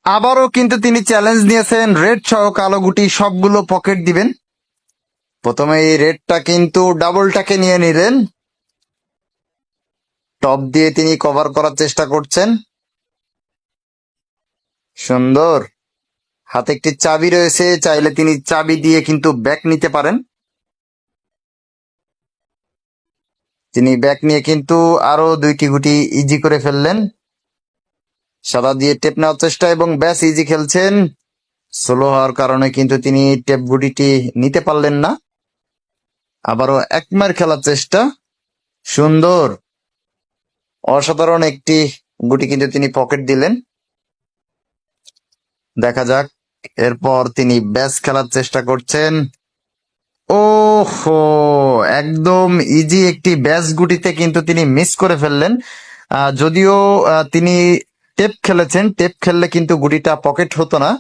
আবারও কিন্তু তিনি চ্যালেঞ্জ নিয়েছেন রেড সহ কালো গুটি সবগুলো পকেট দিবেন। প্রথমে এই রেডটা কিন্তু ডাবলটাকে নিয়ে নিলেন, টপ দিয়ে তিনি কভার করার চেষ্টা করছেন। সুন্দর, হাতে একটি চাবি রয়েছে, চাইলে তিনি চাবি দিয়ে কিন্তু ব্যাক নিতে পারেন। তিনি ব্যাক নিয়ে কিন্তু আরো দুইটি গুটি ইজি করে ফেললেন। সাদা দিয়ে টেপ নেওয়ার চেষ্টা এবং ব্যাস ইজি খেলছেন। স্লো হওয়ার কারণে কিন্তু তিনি টেপ গুটিটি নিতে পারলেন না। আবারও একমার খেলার চেষ্টা। সুন্দর, অসাধারণ একটি গুটি কিন্তু তিনি পকেট দিলেন। দেখা যাক, এরপর তিনি ব্যাস খেলার চেষ্টা করছেন। ওহো, একদম ইজি একটি ব্যাস গুটিতে কিন্তু তিনি মিস করে ফেললেন। যদিও তিনি টেপ খেলেছেন, টেপ খেললে কিন্তু গুটিটা পকেট হতো না।